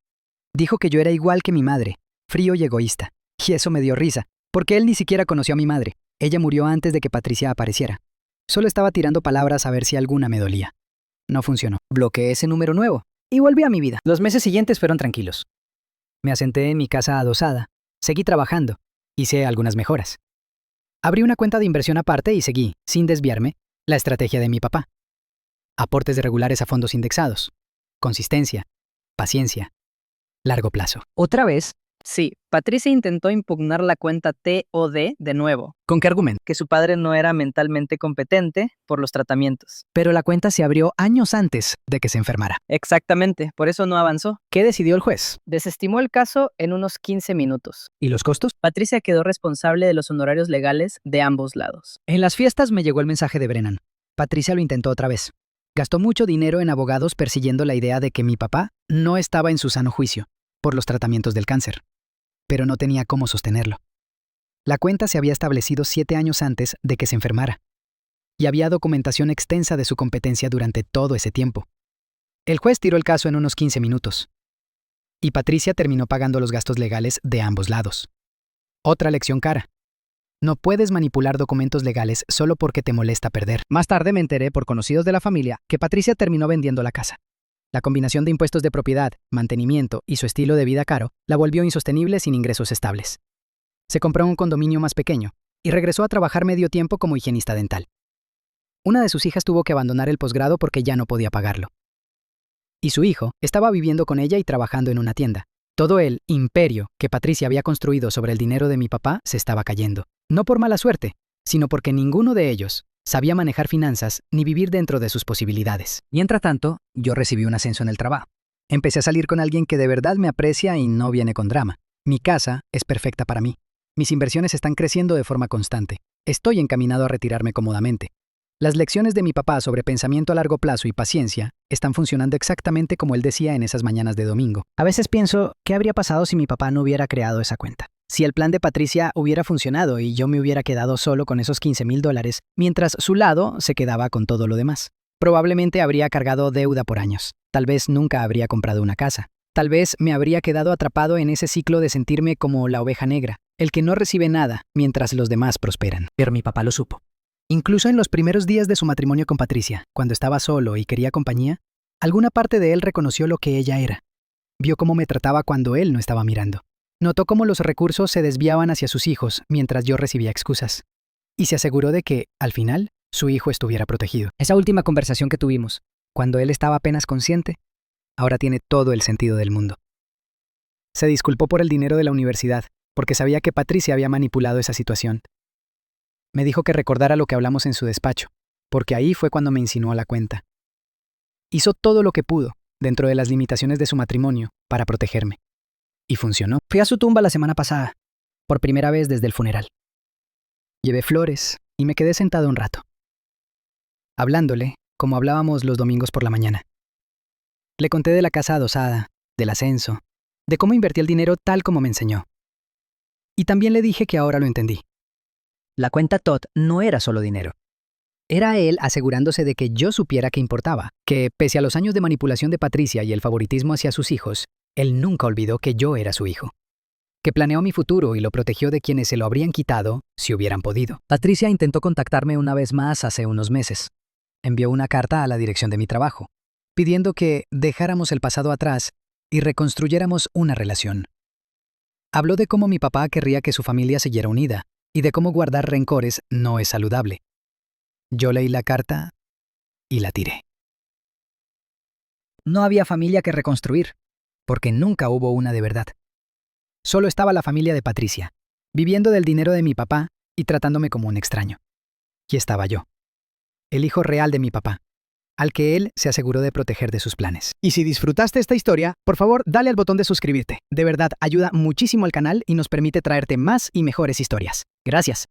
[SPEAKER 1] Dijo que yo era igual que mi madre, frío y egoísta. Y eso me dio risa, porque él ni siquiera conoció a mi madre. Ella murió antes de que Patricia apareciera. Solo estaba tirando palabras a ver si alguna me dolía. No funcionó. Bloqueé ese número nuevo y volví a mi vida. Los meses siguientes fueron tranquilos. Me asenté en mi casa adosada, seguí trabajando, hice algunas mejoras. Abrí una cuenta de inversión aparte y seguí, sin desviarme, la estrategia de mi papá. Aportes regulares a fondos indexados, consistencia, paciencia, largo plazo. Otra vez,
[SPEAKER 4] Sí, Patricia intentó impugnar la cuenta TOD de nuevo,
[SPEAKER 1] ¿con qué argumento?
[SPEAKER 4] que su padre no era mentalmente competente por los tratamientos.
[SPEAKER 1] Pero la cuenta se abrió años antes de que se enfermara.
[SPEAKER 4] Exactamente, por eso no avanzó.
[SPEAKER 1] ¿Qué decidió el juez?
[SPEAKER 4] Desestimó el caso en unos 15 minutos.
[SPEAKER 1] ¿Y los costos?
[SPEAKER 4] Patricia quedó responsable de los honorarios legales de ambos lados.
[SPEAKER 1] En las fiestas me llegó el mensaje de Brennan. Patricia lo intentó otra vez. Gastó mucho dinero en abogados persiguiendo la idea de que mi papá no estaba en su sano juicio por los tratamientos del cáncer. Pero no tenía cómo sostenerlo. La cuenta se había establecido 7 años antes de que se enfermara. Y había documentación extensa de su competencia durante todo ese tiempo. El juez tiró el caso en unos 15 minutos. Y Patricia terminó pagando los gastos legales de ambos lados. Otra lección cara. No puedes manipular documentos legales solo porque te molesta perder. Más tarde me enteré por conocidos de la familia que Patricia terminó vendiendo la casa. La combinación de impuestos de propiedad, mantenimiento y su estilo de vida caro la volvió insostenible sin ingresos estables. Se compró un condominio más pequeño y regresó a trabajar medio tiempo como higienista dental. Una de sus hijas tuvo que abandonar el posgrado porque ya no podía pagarlo. Y su hijo estaba viviendo con ella y trabajando en una tienda. Todo el imperio que Patricia había construido sobre el dinero de mi papá se estaba cayendo. No por mala suerte, sino porque ninguno de ellos sabía manejar finanzas ni vivir dentro de sus posibilidades. Mientras tanto, yo recibí un ascenso en el trabajo. Empecé a salir con alguien que de verdad me aprecia y no viene con drama. Mi casa es perfecta para mí. Mis inversiones están creciendo de forma constante. Estoy encaminado a retirarme cómodamente. Las lecciones de mi papá sobre pensamiento a largo plazo y paciencia están funcionando exactamente como él decía en esas mañanas de domingo.
[SPEAKER 5] A veces pienso, ¿qué habría pasado si mi papá no hubiera creado esa cuenta? Si el plan de Patricia hubiera funcionado y yo me hubiera quedado solo con esos $15,000, mientras su lado se quedaba con todo lo demás. Probablemente habría cargado deuda por años. Tal vez nunca habría comprado una casa. Tal vez me habría quedado atrapado en ese ciclo de sentirme como la oveja negra, el que no recibe nada mientras los demás prosperan.
[SPEAKER 1] Pero mi papá lo supo. Incluso en los primeros días de su matrimonio con Patricia, cuando estaba solo y quería compañía, alguna parte de él reconoció lo que ella era. Vio cómo me trataba cuando él no estaba mirando. Notó cómo los recursos se desviaban hacia sus hijos mientras yo recibía excusas. Y se aseguró de que, al final, su hijo estuviera protegido. Esa última conversación que tuvimos, cuando él estaba apenas consciente, ahora tiene todo el sentido del mundo. Se disculpó por el dinero de la universidad, porque sabía que Patricia había manipulado esa situación. Me dijo que recordara lo que hablamos en su despacho, porque ahí fue cuando me insinuó la cuenta. Hizo todo lo que pudo, dentro de las limitaciones de su matrimonio, para protegerme. Y funcionó.
[SPEAKER 5] Fui a su tumba la semana pasada, por primera vez desde el funeral.
[SPEAKER 1] Llevé flores y me quedé sentado un rato, hablándole como hablábamos los domingos por la mañana. Le conté de la casa adosada, del ascenso, de cómo invertí el dinero tal como me enseñó. Y también le dije que ahora lo entendí. La cuenta Todd no era solo dinero. Era él asegurándose de que yo supiera qué importaba, que pese a los años de manipulación de Patricia y el favoritismo hacia sus hijos, él nunca olvidó que yo era su hijo. Que planeó mi futuro y lo protegió de quienes se lo habrían quitado si hubieran podido. Patricia intentó contactarme una vez más hace unos meses. Envió una carta a la dirección de mi trabajo, pidiendo que dejáramos el pasado atrás y reconstruyéramos una relación. Habló de cómo mi papá querría que su familia siguiera unida y de cómo guardar rencores no es saludable. Yo leí la carta y la tiré. No había familia que reconstruir, porque nunca hubo una de verdad. Solo estaba la familia de Patricia, viviendo del dinero de mi papá y tratándome como un extraño. Y estaba yo, el hijo real de mi papá, al que él se aseguró de proteger de sus planes. Y si disfrutaste esta historia, por favor, dale al botón de suscribirte. De verdad, ayuda muchísimo al canal y nos permite traerte más y mejores historias. Gracias.